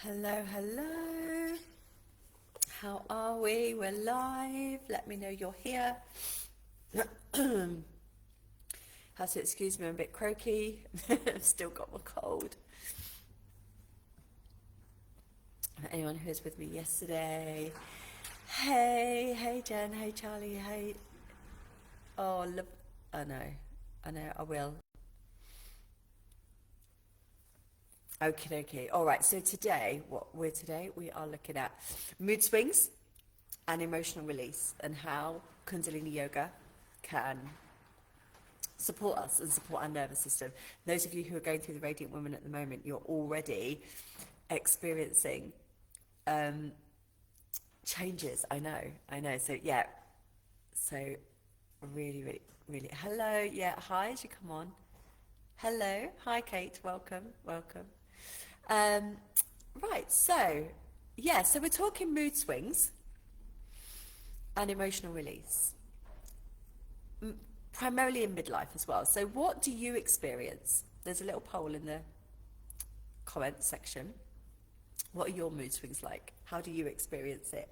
Hello, hello. How are we? We're live. Let me know you're here. Have to excuse me, I'm a bit croaky. I've still got my cold. Anyone who was with me yesterday. Hey Jen, hey Charlie, hey. Oh, look. I know, I will. Okay. All right. So today, we are looking at mood swings and emotional release, and how Kundalini Yoga can support us and support our nervous system. Those of you who are going through the Radiant Woman at the moment, you're already experiencing um, changes. I know. So yeah. So really. Hello. Yeah. Hi. As you come on. Hello. Hi, Kate. Welcome. Um, right, so, yeah, so we're talking mood swings and emotional release, primarily in midlife as well. So what do you experience? There's a little poll in the comments section. What are your mood swings like? How do you experience it?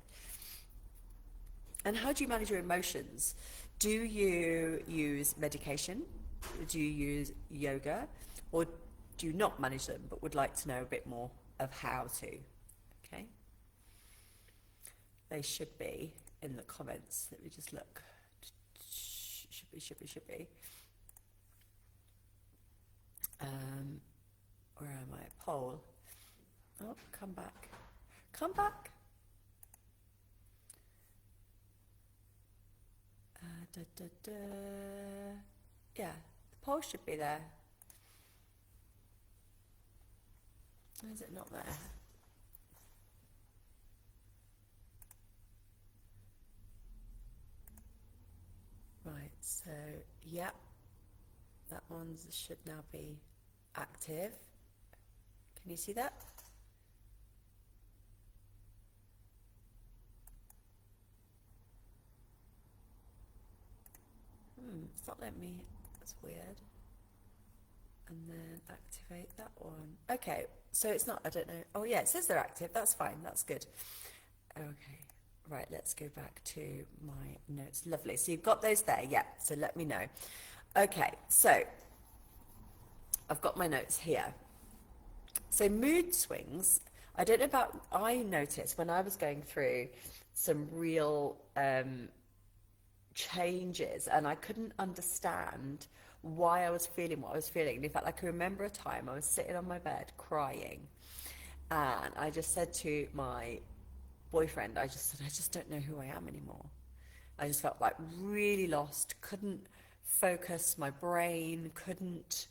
And how do you manage your emotions? Do you use medication? Do you use yoga? Or do you not manage them but would like to know a bit more of how to? Okay. They should be in the comments. Let me just look. Should be. Where am I? Poll. Oh, come back. Come back. Yeah, the poll should be there. Is it not there? Right, so yeah, that one should now be active. Can you see that? It's not letting me, that's weird. And then activate that one. Okay, so it's not, I don't know. Oh yeah, it says they're active, that's fine, that's good. Okay, right, let's go back to my notes. Lovely, so you've got those there, yeah, so let me know. Okay, so I've got my notes here. So mood swings, I don't know about, I noticed when I was going through some real changes and I couldn't understand why I was feeling what I was feeling. And in fact, I can remember a time I was sitting on my bed crying and I just said to my boyfriend, I just don't know who I am anymore. I just felt like really lost, couldn't focus my brain, couldn't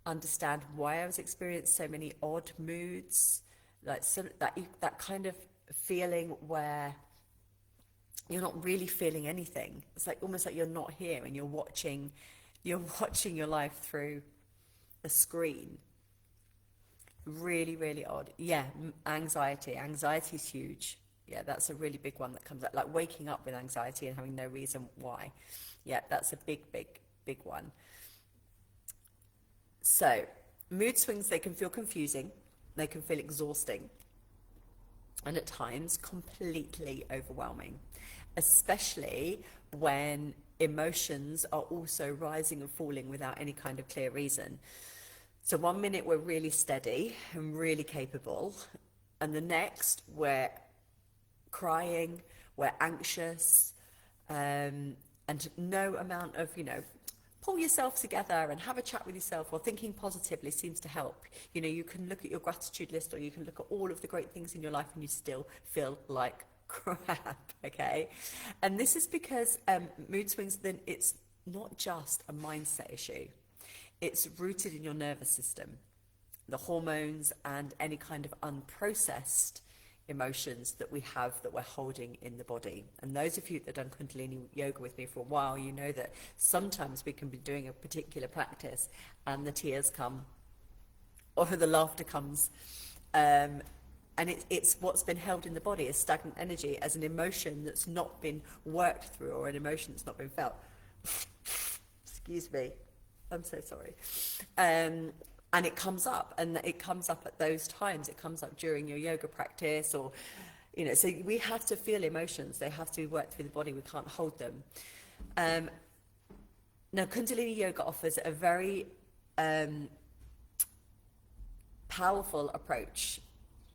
understand why I was experiencing so many odd moods, like that kind of feeling where you're not really feeling anything. It's like almost like you're not here and you're watching your life through a screen. Really odd. Yeah, anxiety. Anxiety is huge. Yeah, that's a really big one that comes up, like waking up with anxiety and having no reason why. Yeah, that's a big one. So, mood swings, they can feel confusing, they can feel exhausting, and at times completely overwhelming, especially when emotions are also rising and falling without any kind of clear reason. So one minute we're really steady and really capable, and the next we're crying, we're anxious, and no amount of, pull yourself together and have a chat with yourself or thinking positively seems to help. You can look at your gratitude list or you can look at all of the great things in your life and you still feel like crap, okay? And this is because mood swings, then it's not just a mindset issue. It's rooted in your nervous system, the hormones and any kind of unprocessed emotions that we have that we're holding in the body. And those of you that have done Kundalini Yoga with me for a while, you know that sometimes we can be doing a particular practice and the tears come or the laughter comes. And it's what's been held in the body as stagnant energy, as an emotion that's not been worked through or an emotion that's not been felt. Excuse me. I'm so sorry. And it comes up, and it comes up at those times. It comes up during your yoga practice, or, you know, so we have to feel emotions. They have to be worked through the body. We can't hold them. Now, Kundalini Yoga offers a very powerful approach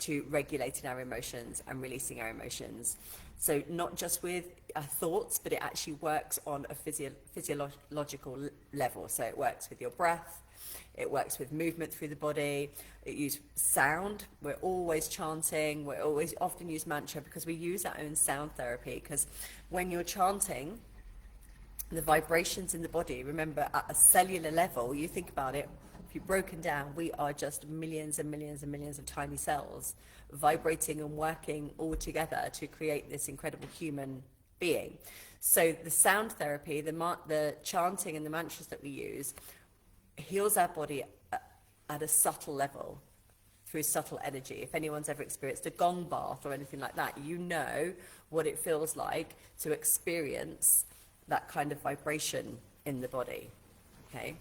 to regulating our emotions and releasing our emotions. So not just with our thoughts, but it actually works on a physiological level. So it works with your breath, it works with movement through the body, it uses sound. We're always chanting, we always often use mantra, because we use our own sound therapy. Because when you're chanting, the vibrations in the body, remember, at a cellular level, you think about it, if you're broken down, we are just millions and millions and millions of tiny cells vibrating and working all together to create this incredible human being. So the sound therapy, the chanting and the mantras that we use heals our body at a subtle level, through subtle energy. If anyone's ever experienced a gong bath or anything like that, you know what it feels like to experience that kind of vibration in the body, okay?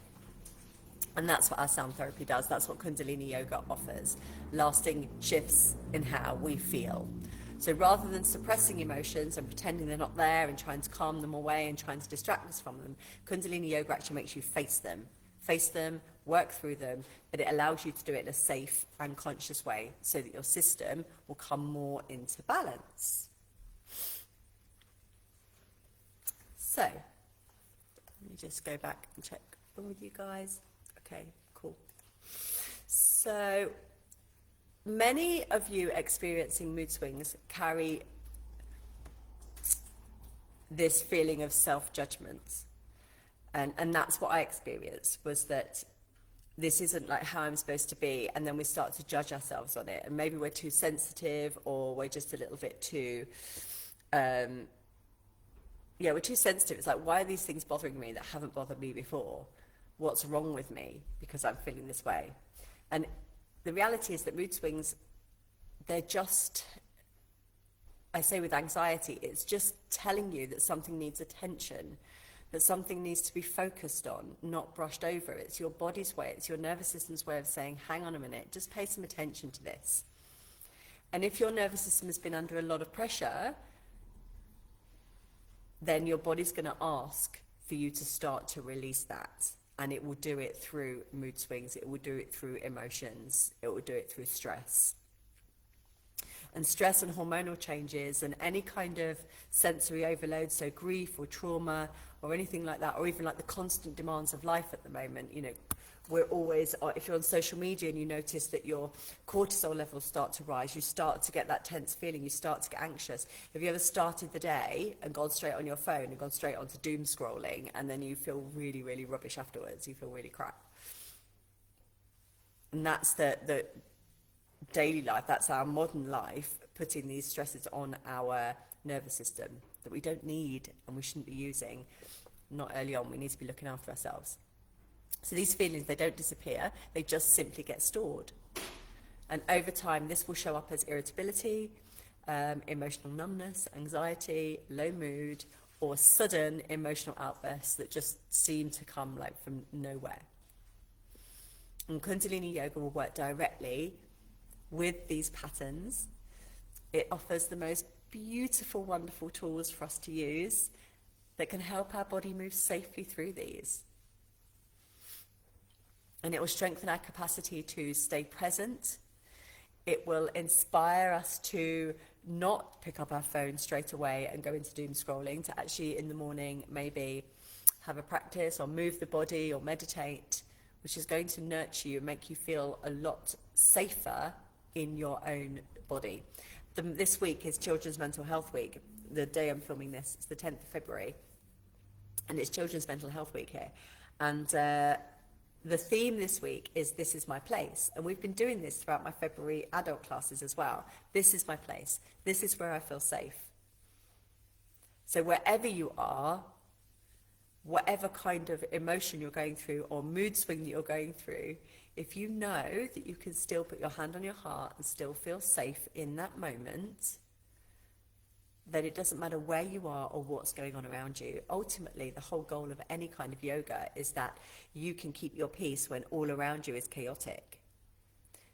And that's what our sound therapy does. That's what Kundalini Yoga offers, lasting shifts in how we feel. So rather than suppressing emotions and pretending they're not there and trying to calm them away and trying to distract us from them, Kundalini Yoga actually makes you face them, work through them, but it allows you to do it in a safe and conscious way so that your system will come more into balance. So, let me just go back and check with you guys. Okay, cool. So, many of you experiencing mood swings carry this feeling of self-judgment. And that's what I experienced, was that this isn't like how I'm supposed to be, and then we start to judge ourselves on it. And maybe we're too sensitive, or we're just a little bit too... we're too sensitive. It's like, why are these things bothering me that haven't bothered me before? What's wrong with me because I'm feeling this way? And the reality is that mood swings, they're just, I say with anxiety, it's just telling you that something needs attention, that something needs to be focused on, not brushed over. It's your body's way, it's your nervous system's way of saying, hang on a minute, just pay some attention to this. And if your nervous system has been under a lot of pressure, then your body's going to ask for you to start to release that. And it will do it through mood swings, it will do it through emotions, it will do it through stress. And stress and hormonal changes and any kind of sensory overload, so grief or trauma or anything like that, or even like the constant demands of life at the moment, you know, we're always, if you're on social media and you notice that your cortisol levels start to rise, you start to get that tense feeling, you start to get anxious. Have you ever started the day and gone straight on your phone and gone straight onto doom scrolling, and then you feel really, really rubbish afterwards, you feel really crap? And that's the daily life, that's our modern life, putting these stresses on our nervous system that we don't need and we shouldn't be using. Not early on, we need to be looking after ourselves. So these feelings, they don't disappear, they just simply get stored. And over time, this will show up as irritability, emotional numbness, anxiety, low mood, or sudden emotional outbursts that just seem to come like from nowhere. And Kundalini Yoga will work directly with these patterns. It offers the most beautiful, wonderful tools for us to use that can help our body move safely through these. And it will strengthen our capacity to stay present. It will inspire us to not pick up our phone straight away and go into doom scrolling, to actually in the morning maybe have a practice or move the body or meditate, which is going to nurture you and make you feel a lot safer in your own body. This week is Children's Mental Health Week. The day I'm filming this, it's the 10th of February, and it's Children's Mental Health Week here. And the theme this week is This Is My Place. And we've been doing this throughout my February adult classes as well. This is my place. This is where I feel safe. So wherever you are, whatever kind of emotion you're going through or mood swing that you're going through, if you know that you can still put your hand on your heart and still feel safe in that moment, then it doesn't matter where you are or what's going on around you. Ultimately, the whole goal of any kind of yoga is that you can keep your peace when all around you is chaotic.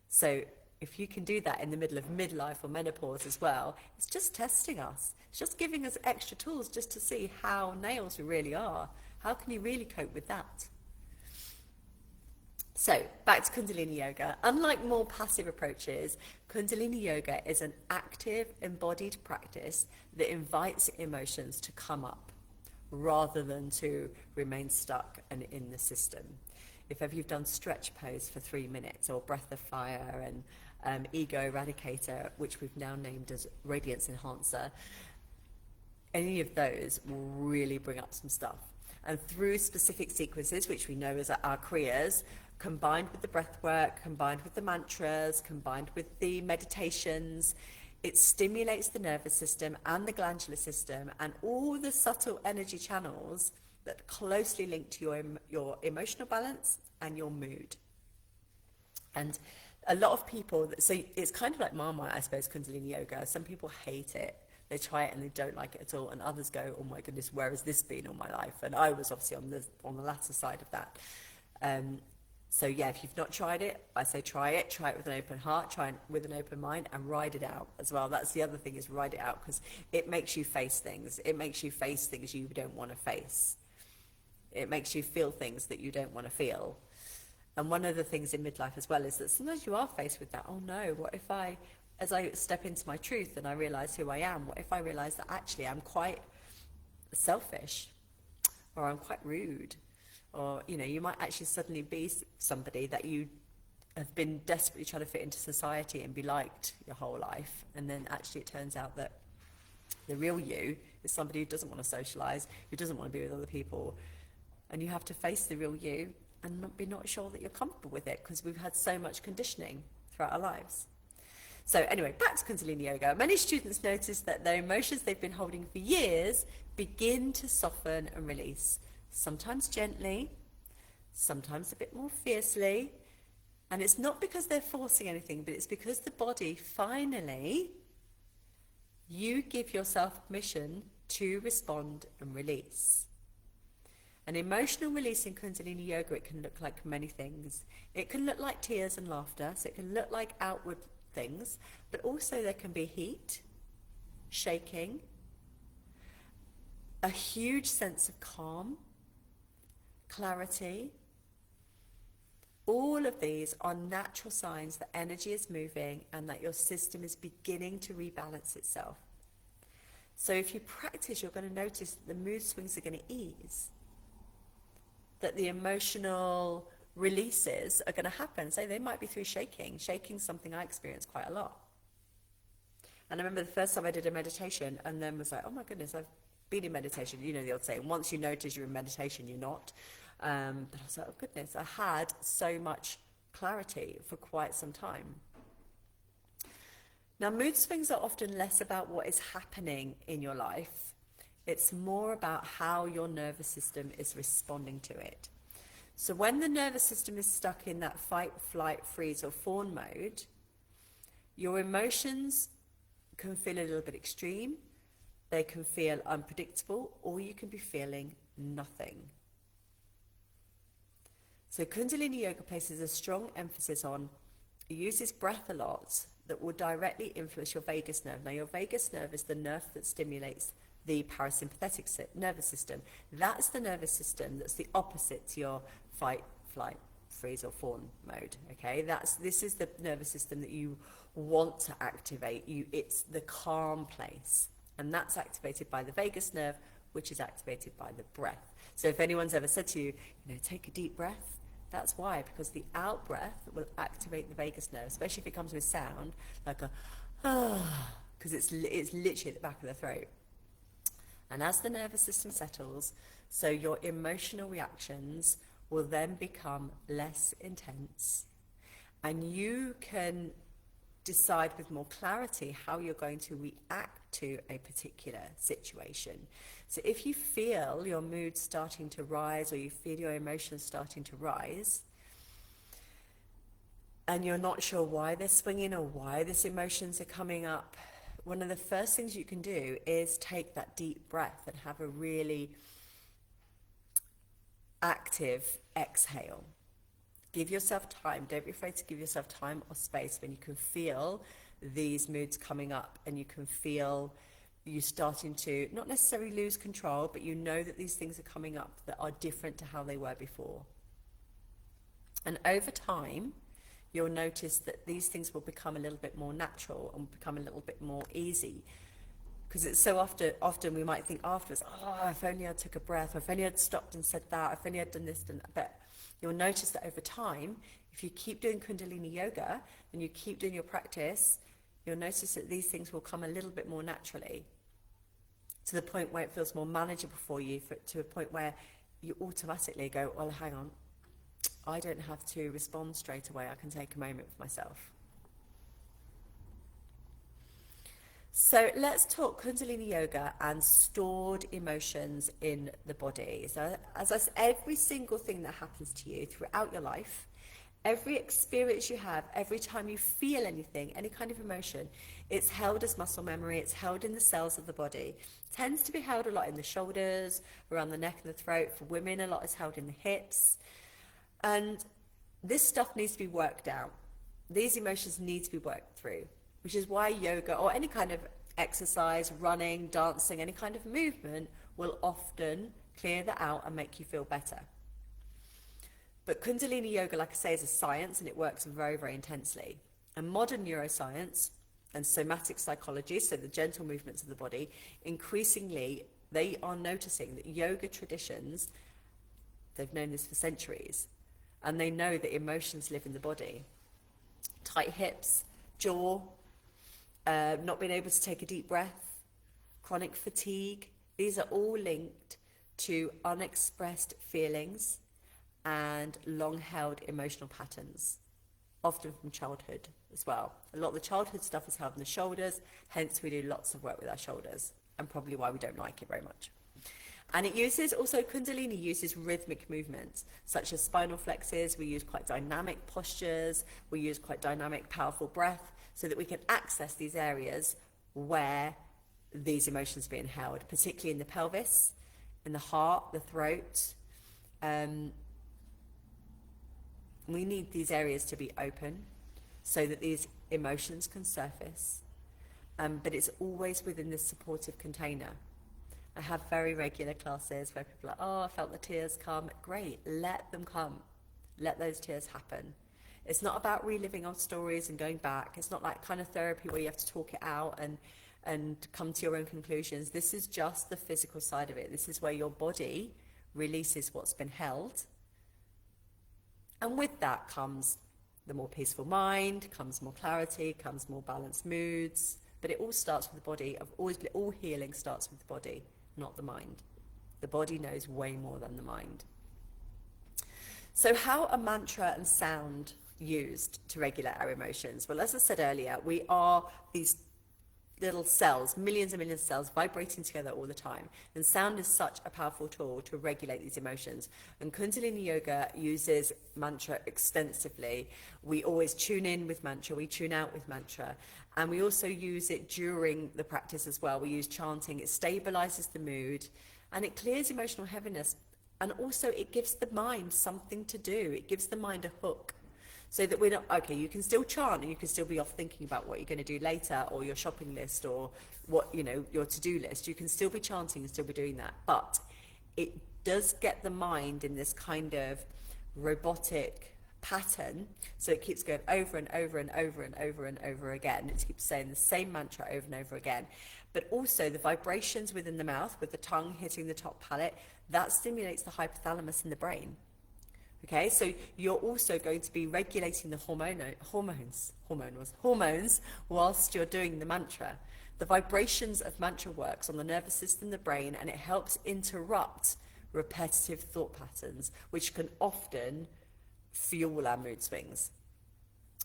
So if you can do that in the middle of midlife or menopause as well, it's just testing us. It's just giving us extra tools just to see how nails we really are. How can you really cope with that? So back to Kundalini Yoga. Unlike more passive approaches, Kundalini Yoga is an active, embodied practice that invites emotions to come up rather than to remain stuck and in the system. If ever you've done stretch pose for 3 minutes, or breath of fire and ego eradicator, which we've now named as radiance enhancer, any of those will really bring up some stuff. And through specific sequences, which we know as our kriyas, combined with the breath work, combined with the mantras, combined with the meditations, it stimulates the nervous system and the glandular system and all the subtle energy channels that closely link to your emotional balance and your mood. And a lot of people, so it's kind of like Marmite, I suppose, Kundalini Yoga. Some people hate it. They try it and they don't like it at all, and others go, oh my goodness, where has this been all my life? And I was obviously on the latter side of that. So yeah, if you've not tried it, I say try it with an open heart, try it with an open mind, and ride it out as well. That's the other thing, is ride it out, because it makes you face things. It makes you face things you don't want to face. It makes you feel things that you don't want to feel. And one of the things in midlife as well is that sometimes you are faced with that, oh no, what if as I step into my truth and I realize who I am, what if I realize that actually I'm quite selfish, or I'm quite rude, or, you know, you might actually suddenly be somebody that you have been desperately trying to fit into society and be liked your whole life, and then actually it turns out that the real you is somebody who doesn't want to socialize, who doesn't want to be with other people, and you have to face the real you and not sure that you're comfortable with it, because we've had so much conditioning throughout our lives. So anyway, back to Kundalini Yoga. Many students notice that their emotions they've been holding for years begin to soften and release, sometimes gently, sometimes a bit more fiercely. And it's not because they're forcing anything, but it's because the body finally, you give yourself permission to respond and release. An emotional release in Kundalini Yoga, it can look like many things. It can look like tears and laughter, so it can look like outward things, but also there can be heat, shaking, a huge sense of calm, clarity. All of these are natural signs that energy is moving and that your system is beginning to rebalance itself. So if you practice, you're going to notice that the mood swings are going to ease, that the emotional releases are going to happen. So they might be through shaking. Shaking is something I experience quite a lot. And I remember the first time I did a meditation and then was like, oh my goodness, I've been in meditation. You know the old saying, once you notice you're in meditation, you're not. But I was like, oh goodness, I had so much clarity for quite some time. Now, mood swings are often less about what is happening in your life. It's more about how your nervous system is responding to it. So when the nervous system is stuck in that fight, flight, freeze, or fawn mode, your emotions can feel a little bit extreme, they can feel unpredictable, or you can be feeling nothing. So Kundalini Yoga places a strong emphasis on, it uses breath a lot, that will directly influence your vagus nerve. Now, your vagus nerve is the nerve that stimulates the parasympathetic nervous system. That's the nervous system that's the opposite to your fight, flight, freeze, or fawn mode. Okay, this is the nervous system that you want to activate. It's the calm place, and that's activated by the vagus nerve, which is activated by the breath. So if anyone's ever said to you, take a deep breath, that's why, because the out breath will activate the vagus nerve, especially if it comes with sound, like a because it's literally at the back of the throat. And as the nervous system settles, so your emotional reactions will then become less intense, and you can decide with more clarity how you're going to react to a particular situation. So if you feel your mood starting to rise, or you feel your emotions starting to rise, and you're not sure why they're swinging or why these emotions are coming up, one of the first things you can do is take that deep breath and have a really active exhale. Give yourself time. Don't be afraid to give yourself time or space when you can feel these moods coming up and you can feel you starting to not necessarily lose control, but you know that these things are coming up that are different to how they were before. And over time, you'll notice that these things will become a little bit more natural and become a little bit more easy. Because it's so often we might think afterwards, oh, if only I took a breath, or if only I'd stopped and said that, if only I'd done this and that. But you'll notice that over time, if you keep doing Kundalini Yoga and you keep doing your practice, you'll notice that these things will come a little bit more naturally, to the point where it feels more manageable for you, to a point where you automatically go, well, hang on, I don't have to respond straight away. I can take a moment for myself. So let's talk Kundalini Yoga and stored emotions in the body. So as I said, every single thing that happens to you throughout your life, every experience you have, every time you feel anything, any kind of emotion, it's held as muscle memory, it's held in the cells of the body. It tends to be held a lot in the shoulders, around the neck and the throat. For women, a lot is held in the hips. And this stuff needs to be worked out. These emotions need to be worked through, which is why yoga or any kind of exercise, running, dancing, any kind of movement will often clear that out and make you feel better. But Kundalini Yoga, like I say, is a science and it works very, very intensely. And modern neuroscience and somatic psychology, so the gentle movements of the body, increasingly they are noticing that yoga traditions, they've known this for centuries, and they know that emotions live in the body. Tight hips, jaw, not being able to take a deep breath, chronic fatigue, these are all linked to unexpressed feelings and long-held emotional patterns, often from childhood as well. A lot of the childhood stuff is held in the shoulders, hence we do lots of work with our shoulders, and probably why we don't like it very much. And it uses, also Kundalini uses rhythmic movements, such as spinal flexes. We use quite dynamic postures, we use quite dynamic, powerful breath, so that we can access these areas where these emotions are being held, particularly in the pelvis, in the heart, the throat. We need these areas to be open so that these emotions can surface, but it's always within this supportive container. I have very regular classes where people are like, oh, I felt the tears come. Great, let them come. Let those tears happen. It's not about reliving old stories and going back. It's not like kind of therapy where you have to talk it out and come to your own conclusions. This is just the physical side of it. This is where your body releases what's been held. And with that comes the more peaceful mind, comes more clarity, comes more balanced moods. But it all starts with the body. All healing starts with the body, not the mind. The body knows way more than the mind. So how are mantra and sound used to regulate our emotions? Well, as I said earlier, we are these little cells, millions and millions of cells vibrating together all the time. And sound is such a powerful tool to regulate these emotions. And Kundalini Yoga uses mantra extensively. We always tune in with mantra, we tune out with mantra. And we also use it during the practice as well. We use chanting, it stabilizes the mood and it clears emotional heaviness. And also it gives the mind something to do. It gives the mind a hook. So that we're not, okay, you can still chant and you can still be off thinking about what you're going to do later, or your shopping list, or what, your to-do list. You can still be chanting and still be doing that. But it does get the mind in this kind of robotic pattern. So it keeps going over and over and over and over and over again. It keeps saying the same mantra over and over again. But also the vibrations within the mouth, with the tongue hitting the top palate, that stimulates the hypothalamus in the brain. Okay, so you're also going to be regulating the hormones whilst you're doing the mantra. The vibrations of mantra works on the nervous system, the brain, and it helps interrupt repetitive thought patterns, which can often fuel our mood swings.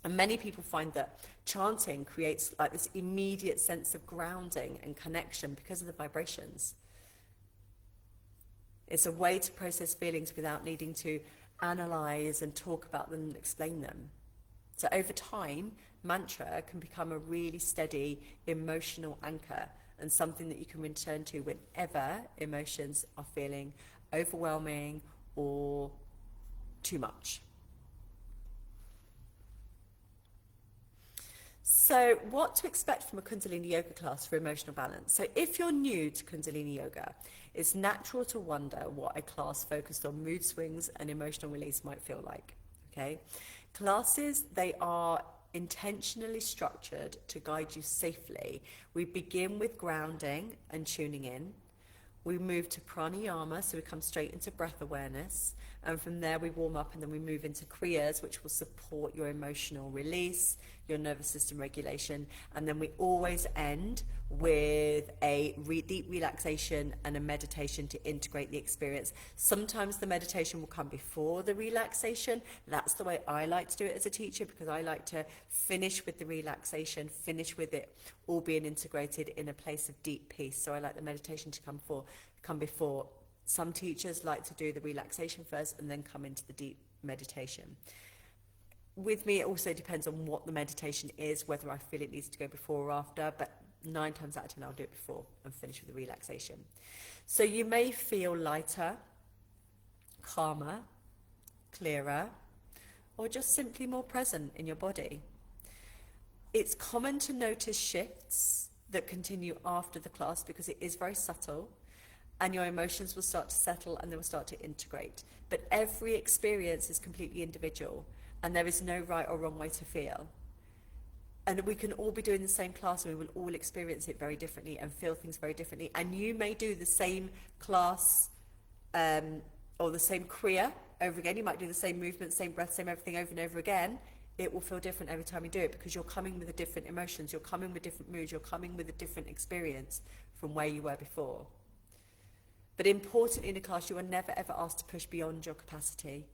And many people find that chanting creates like this immediate sense of grounding and connection because of the vibrations. It's a way to process feelings without needing to analyze and talk about them and explain them. So over time, mantra can become a really steady emotional anchor and something that you can return to whenever emotions are feeling overwhelming or too much. So what to expect from a Kundalini Yoga class for emotional balance? So if you're new to Kundalini Yoga, it's natural to wonder what a class focused on mood swings and emotional release might feel like, okay? Classes, they are intentionally structured to guide you safely. We begin with grounding and tuning in. We move to pranayama, so we come straight into breath awareness. And from there we warm up and then we move into kriyas, which will support your emotional release, your nervous system regulation. And then we always end with a deep relaxation and a meditation to integrate the experience. Sometimes the meditation will come before the relaxation. That's the way I like to do it as a teacher, because I like to finish with the relaxation, finish with it all being integrated in a place of deep peace. So I like the meditation to come before. Some teachers like to do the relaxation first and then come into the deep meditation. With me, it also depends on what the meditation is, whether I feel it needs to go before or after, but 9 times out of 10 I'll do it before and finish with the relaxation. So you may feel lighter, calmer, clearer, or just simply more present in your body. It's common to notice shifts that continue after the class because it is very subtle, and your emotions will start to settle and they will start to integrate. But every experience is completely individual, and there is no right or wrong way to feel. And we can all be doing the same class and we will all experience it very differently and feel things very differently. And you may do the same class or the same kriya over again. You might do the same movement, same breath, same everything over and over again. It will feel different every time you do it because you're coming with different emotions, you're coming with different moods, you're coming with a different experience from where you were before. But important in a class, you are never ever asked to push beyond your capacity.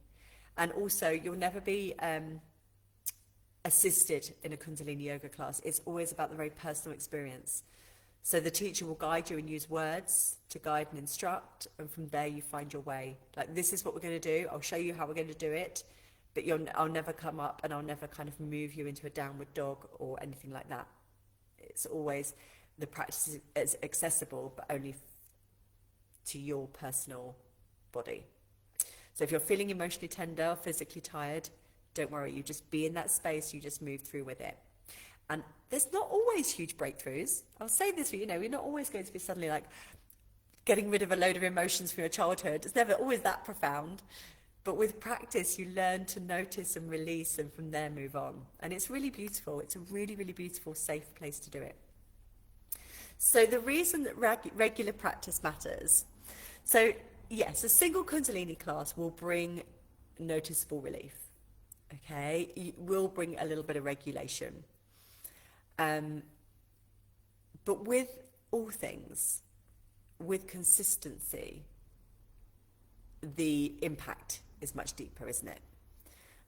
And also, you'll never be assisted in a Kundalini Yoga class. It's always about the very personal experience. So the teacher will guide you and use words to guide and instruct, and from there you find your way. Like, this is what we're going to do. I'll show you how we're going to do it, but I'll never come up and I'll never kind of move you into a downward dog or anything like that. It's always, the practice is accessible, but only to your personal body. So if you're feeling emotionally tender or physically tired, don't worry, you just be in that space, you just move through with it. And there's not always huge breakthroughs. I'll say this, you're not always going to be suddenly like getting rid of a load of emotions from your childhood. It's never always that profound. But with practice, you learn to notice and release, and from there move on. And it's really beautiful. It's a really, really beautiful, safe place to do it. So the reason that regular practice matters. So yes, a single Kundalini class will bring noticeable relief. Okay, it will bring a little bit of regulation. But with all things, with consistency, the impact is much deeper, isn't it?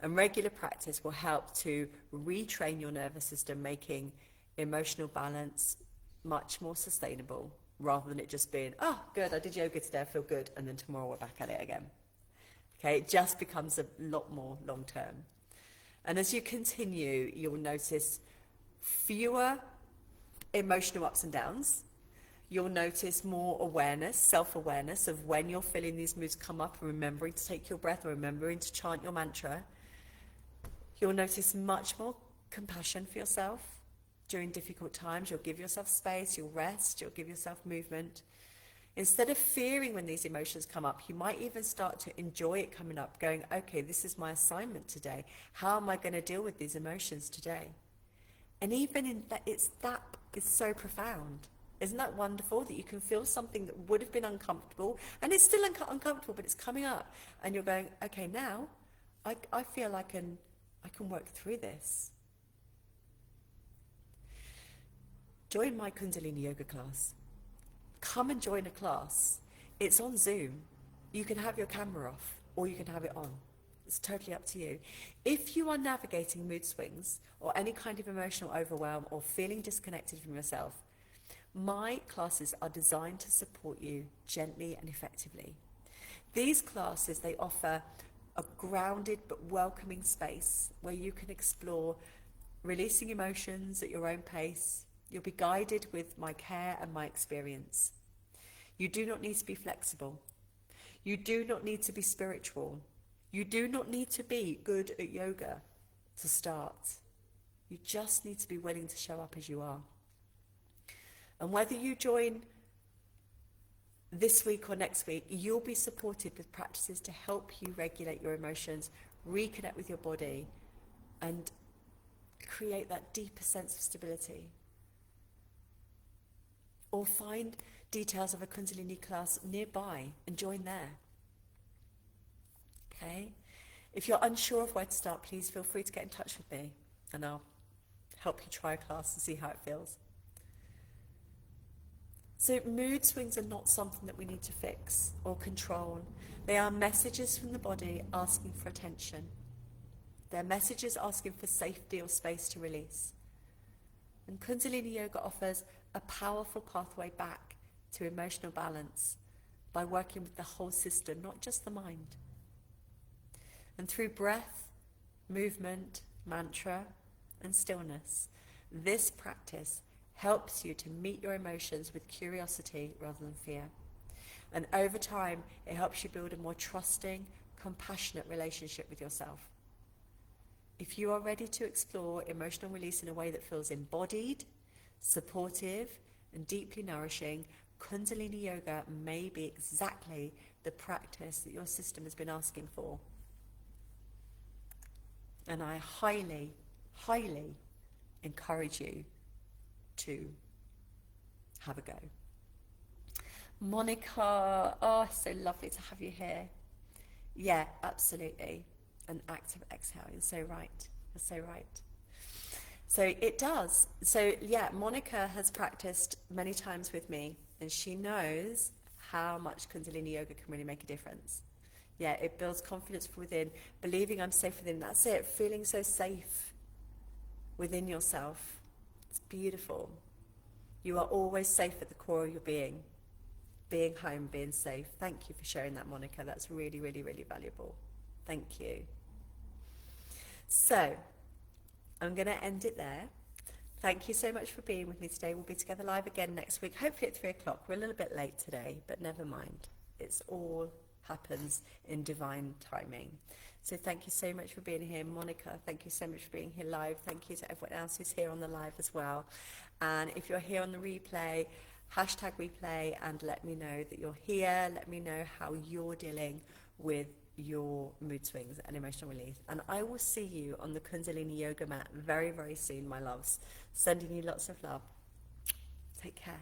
And regular practice will help to retrain your nervous system, making emotional balance much more sustainable, rather than it just being, oh, good, I did yoga today, I feel good, and then tomorrow we're back at it again. Okay, it just becomes a lot more long term. And as you continue, you'll notice fewer emotional ups and downs. You'll notice more awareness, self-awareness of when you're feeling these moods come up, and remembering to take your breath or remembering to chant your mantra. You'll notice much more compassion for yourself during difficult times. You'll give yourself space, you'll rest, you'll give yourself movement. Instead of fearing when these emotions come up, you might even start to enjoy it coming up, going, okay, this is my assignment today. How am I going to deal with these emotions today? And even in that, it's so profound. Isn't that wonderful that you can feel something that would have been uncomfortable, and it's still uncomfortable, but it's coming up, and you're going, okay, now I feel I can work through this. Join my Kundalini Yoga class. Come and join a class. It's on Zoom. You can have your camera off or you can have it on. It's totally up to you. If you are navigating mood swings or any kind of emotional overwhelm or feeling disconnected from yourself, my classes are designed to support you gently and effectively. These classes, they offer a grounded but welcoming space where you can explore releasing emotions at your own pace. You'll be guided with my care and my experience. You do not need to be flexible. You do not need to be spiritual. You do not need to be good at yoga to start. You just need to be willing to show up as you are. And whether you join this week or next week, you'll be supported with practices to help you regulate your emotions, reconnect with your body, and create that deeper sense of stability. Or find details of a Kundalini class nearby and join there. Okay? If you're unsure of where to start, please feel free to get in touch with me and I'll help you try a class and see how it feels. So mood swings are not something that we need to fix or control. They are messages from the body asking for attention. They're messages asking for safety or space to release. And Kundalini Yoga offers a powerful pathway back to emotional balance by working with the whole system, not just the mind. And through breath, movement, mantra, and stillness, this practice helps you to meet your emotions with curiosity rather than fear. And over time, it helps you build a more trusting, compassionate relationship with yourself. If you are ready to explore emotional release in a way that feels embodied, supportive, and deeply nourishing, Kundalini Yoga may be exactly the practice that your system has been asking for. And I highly, highly encourage you to have a go. Monica, oh, so lovely to have you here. Yeah, absolutely. An active exhale. You're so right. You're so right. So it does. So yeah, Monica has practiced many times with me and she knows how much Kundalini Yoga can really make a difference. Yeah, it builds confidence from within, believing I'm safe within. That's it, feeling so safe within yourself. It's beautiful. You are always safe at the core of your being home, being safe. Thank you for sharing that, Monica. That's really, really, really valuable. Thank you. So, I'm going to end it there. Thank you so much for being with me today. We'll be together live again next week, hopefully at 3 o'clock. We're a little bit late today, but never mind. It's all happens in divine timing. So thank you so much for being here. Monica, thank you so much for being here live. Thank you to everyone else who's here on the live as well. And if you're here on the replay, hashtag replay and let me know that you're here. Let me know how you're dealing with your mood swings and emotional release. And I will see you on the Kundalini Yoga mat very, very soon, my loves. Sending you lots of love. Take care.